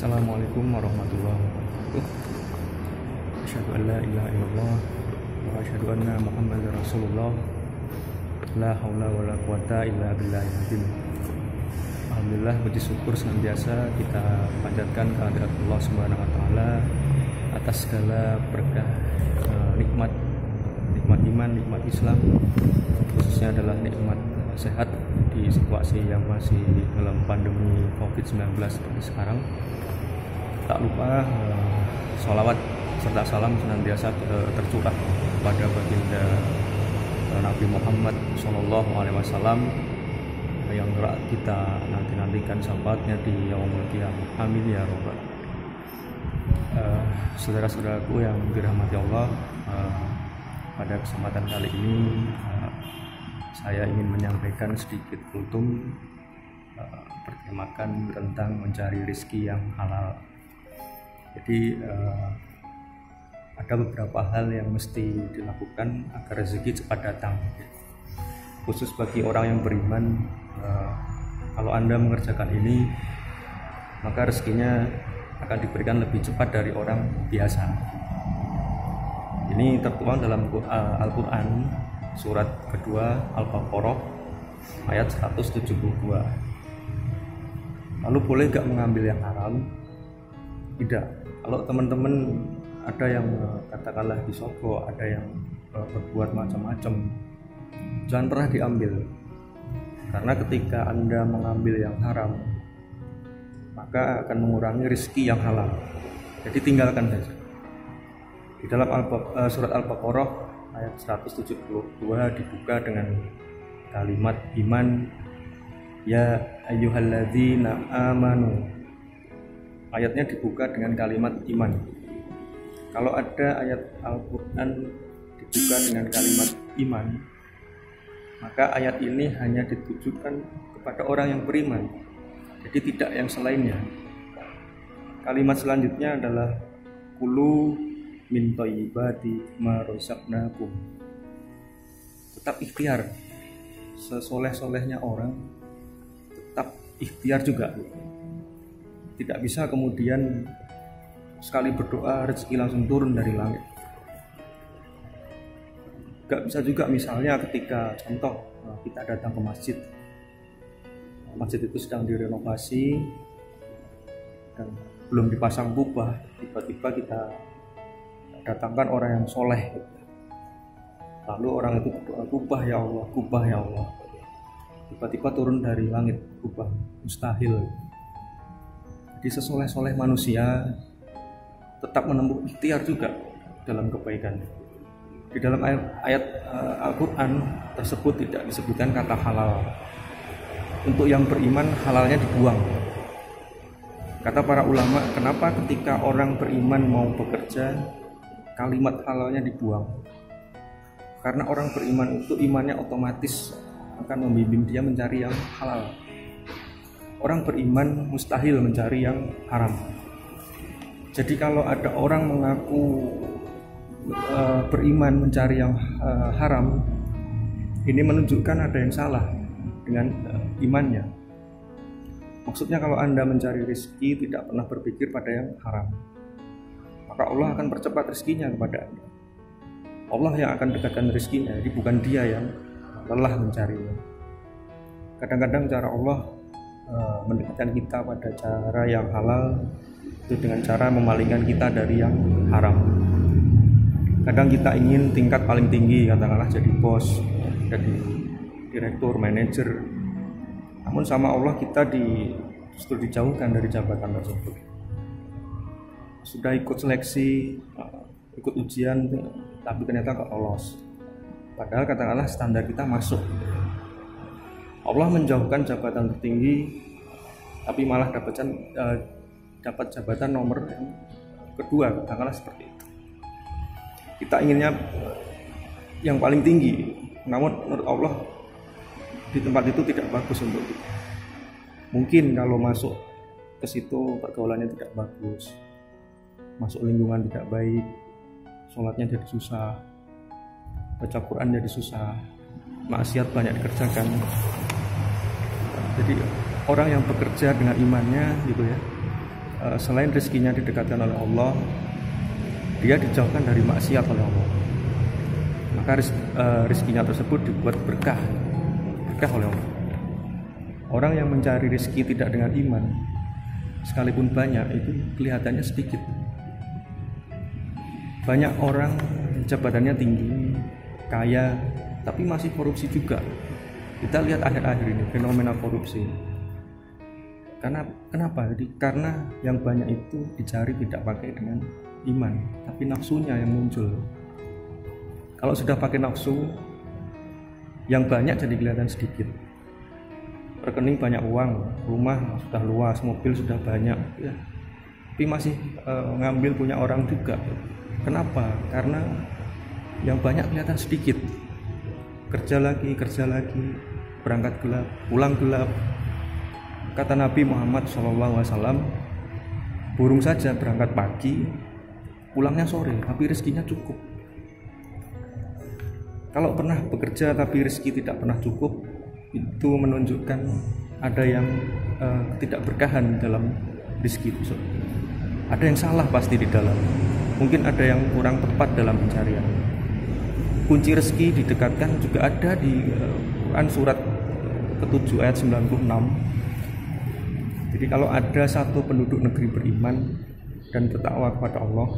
Assalamualaikum warahmatullahi wabarakatuh. Asyhadu an la ilaha illallah wa asyhadu anna Muhammadar Rasulullah. La haula wala quwata illa billahil azim. Alhamdulillah, puji syukur senantiasa kita panjatkan kehadirat Allah Subhanahu wa taala atas segala berkah, nikmat iman, nikmat Islam, khususnya adalah nikmat sehat di situasi yang masih dalam pandemi COVID-19 seperti sekarang. Tak lupa sholawat serta salam senantiasa tercurah pada baginda Nabi Muhammad SAW yang gerak kita nantikan syafaatnya di yaumul qiyamah. Amin ya robbal alamin. Saudara-saudaraku yang dirahmati Allah, pada kesempatan kali ini saya ingin menyampaikan sedikit kultum bertemakan tentang mencari rezeki yang halal. Jadi ada beberapa hal yang mesti dilakukan agar rezeki cepat datang. Khusus bagi orang yang beriman, kalau Anda mengerjakan ini, maka rezekinya akan diberikan lebih cepat dari orang biasa. Ini tertuang dalam Al-Quran surat kedua Al-Baqarah ayat 172. Lalu boleh gak mengambil yang haram? Tidak. Kalau teman-teman ada yang katakanlah disogok, ada yang berbuat macam-macam, jangan pernah diambil. Karena ketika Anda mengambil yang haram, maka akan mengurangi rezeki yang halal. Jadi tinggalkan saja. Di dalam surat Al-Baqarah ayat 172 dibuka dengan kalimat iman, ya ayyuhalladzina amanu. Ayatnya dibuka dengan kalimat iman. Kalau ada ayat Al-Quran dibuka dengan kalimat iman, maka ayat ini hanya ditujukan kepada orang yang beriman, jadi tidak yang selainnya. Kalimat selanjutnya adalah kulu min thayyibati ma razaqnakum. Tetap ikhtiar, sesoleh-solehnya orang tetap ikhtiar juga. Tidak bisa kemudian sekali berdoa rezeki langsung turun dari langit. Gak bisa juga misalnya ketika contoh kita datang ke masjid itu sedang direnovasi dan belum dipasang kubah, tiba-tiba kita datangkan orang yang soleh, lalu orang itu berdoa, kubah ya Allah, kubah ya Allah, tiba-tiba turun dari langit kubah. Mustahil. Jadi sesoleh-soleh manusia tetap menempuh ikhtiar juga dalam kebaikan. Di dalam ayat Al-Quran tersebut tidak disebutkan kata halal. Untuk yang beriman halalnya dibuang. Kata para ulama, kenapa ketika orang beriman mau bekerja kalimat halalnya dibuang? Karena orang beriman itu imannya otomatis akan membimbing dia mencari yang halal. Orang beriman mustahil mencari yang haram. Jadi kalau ada orang mengaku beriman mencari yang haram, ini menunjukkan ada yang salah dengan imannya. Maksudnya kalau Anda mencari rezeki tidak pernah berpikir pada yang haram, maka Allah akan percepat rezekinya kepada Anda. Allah yang akan dekatkan rezekinya, jadi bukan dia yang lelah mencarinya. Kadang-kadang cara Allah mendekatkan kita pada cara yang halal itu dengan cara memalingkan kita dari yang haram. Kadang kita ingin tingkat paling tinggi, katakanlah jadi bos, jadi direktur, manajer. Namun sama Allah kita justru dijauhkan dari jabatan tersebut. Sudah ikut seleksi, ikut ujian, tapi ternyata gak lolos. Padahal katakanlah standar kita masuk. Allah menjauhkan jabatan tertinggi, tapi malah dapat jabatan nomor yang kedua, katakanlah seperti itu. Kita inginnya yang paling tinggi, namun menurut Allah di tempat itu tidak bagus untuk kita. Mungkin kalau masuk ke situ pergaulannya tidak bagus, masuk lingkungan tidak baik, sholatnya jadi susah, baca Quran jadi susah, maksiat banyak dikerjakan. Jadi orang yang bekerja dengan imannya gitu ya, selain rezekinya didekatkan oleh Allah, dia dijauhkan dari maksiat oleh Allah. Maka rezekinya tersebut dibuat berkah oleh Allah. Orang yang mencari rezeki tidak dengan iman, sekalipun banyak, itu kelihatannya sedikit. Banyak orang jabatannya tinggi, kaya, tapi masih korupsi juga. Kita lihat akhir-akhir ini fenomena korupsi. Kenapa? Karena yang banyak itu dicari tidak pakai dengan iman, tapi nafsunya yang muncul. Kalau sudah pakai nafsu, yang banyak jadi kelihatan sedikit. Rekening banyak uang, rumah sudah luas, mobil sudah banyak, ya. Tapi masih ngambil punya orang juga. Kenapa? Karena yang banyak kelihatan sedikit. Kerja lagi, berangkat gelap, pulang gelap. Kata Nabi Muhammad SAW, burung saja berangkat pagi, pulangnya sore, tapi rezekinya cukup. Kalau pernah bekerja tapi rezeki tidak pernah cukup, itu menunjukkan ada yang tidak berkahan dalam rezeki itu. Ada yang salah pasti di dalam. Mungkin ada yang kurang tepat dalam pencarian. Kunci rezeki didekatkan juga ada di Quran surat ke-7 ayat 96. Jadi kalau ada satu penduduk negeri beriman dan bertakwa kepada Allah,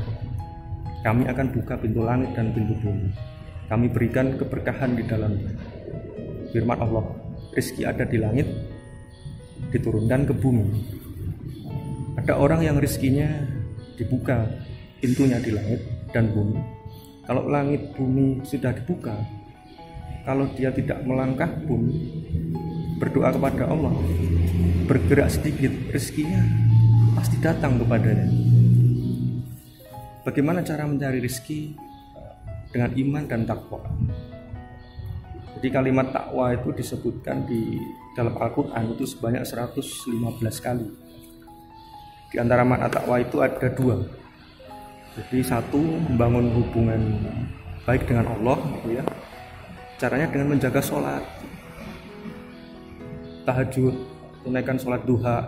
kami akan buka pintu langit dan pintu bumi. Kami berikan keberkahan di dalamnya. Firman Allah, rezeki ada di langit, diturunkan ke bumi. Ada orang yang rezekinya dibuka pintunya di langit dan bumi. Kalau langit bumi sudah dibuka, kalau dia tidak melangkah pun berdoa kepada Allah, bergerak sedikit, rezekinya pasti datang kepadanya. Bagaimana cara mencari rezeki? Dengan iman dan takwa. Jadi kalimat takwa itu disebutkan di dalam Al-Quran itu sebanyak 115 kali. Di antara makna takwa itu ada dua. Jadi satu, membangun hubungan baik dengan Allah, gitu ya. Caranya dengan menjaga sholat, tahajud, tunaikan sholat duha.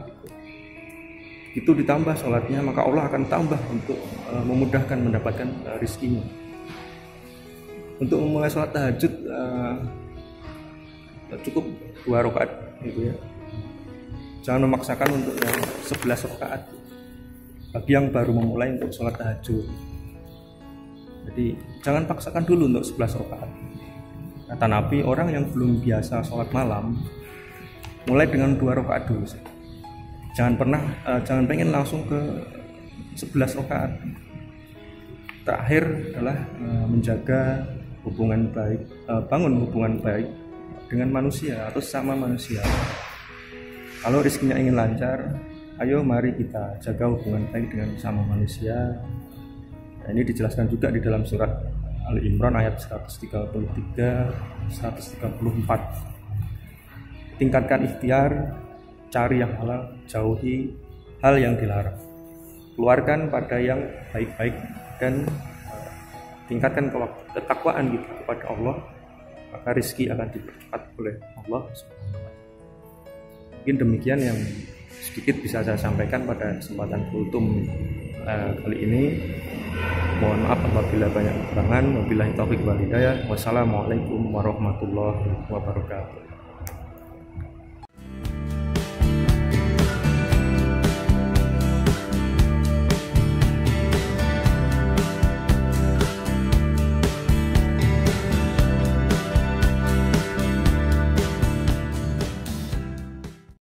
Itu ditambah sholatnya, maka Allah akan tambah untuk memudahkan mendapatkan rezekinya. Untuk memulai sholat tahajud cukup 2 rakaat, gitu ya. Jangan memaksakan untuk yang 11 rakaat bagi yang baru memulai untuk sholat tahajud. Jadi jangan paksakan dulu untuk 11 rakaat. Kata Nabi, orang yang belum biasa sholat malam, mulai dengan 2 rakaat dulu. Jangan pengen langsung ke 11 rakaat. Terakhir adalah menjaga hubungan baik, bangun hubungan baik dengan manusia atau sama manusia. Kalau rezekinya ingin lancar, ayo mari kita jaga hubungan baik dengan sama manusia. Nah, ini dijelaskan juga di dalam surat Ali Imran ayat 133, 134. Tingkatkan ikhtiar, cari yang halal, jauhi hal yang dilarang. Keluarkan pada yang baik-baik dan tingkatkan ketakwaan kita kepada Allah, maka rezeki akan dipercepat oleh Allah. Mungkin demikian yang sedikit bisa saya sampaikan pada kesempatan kultum kali ini. Mohon maaf apabila banyak kekurangan. Wabillahi taufiq wal hidayah. Wassalamualaikum warahmatullahi wabarakatuh.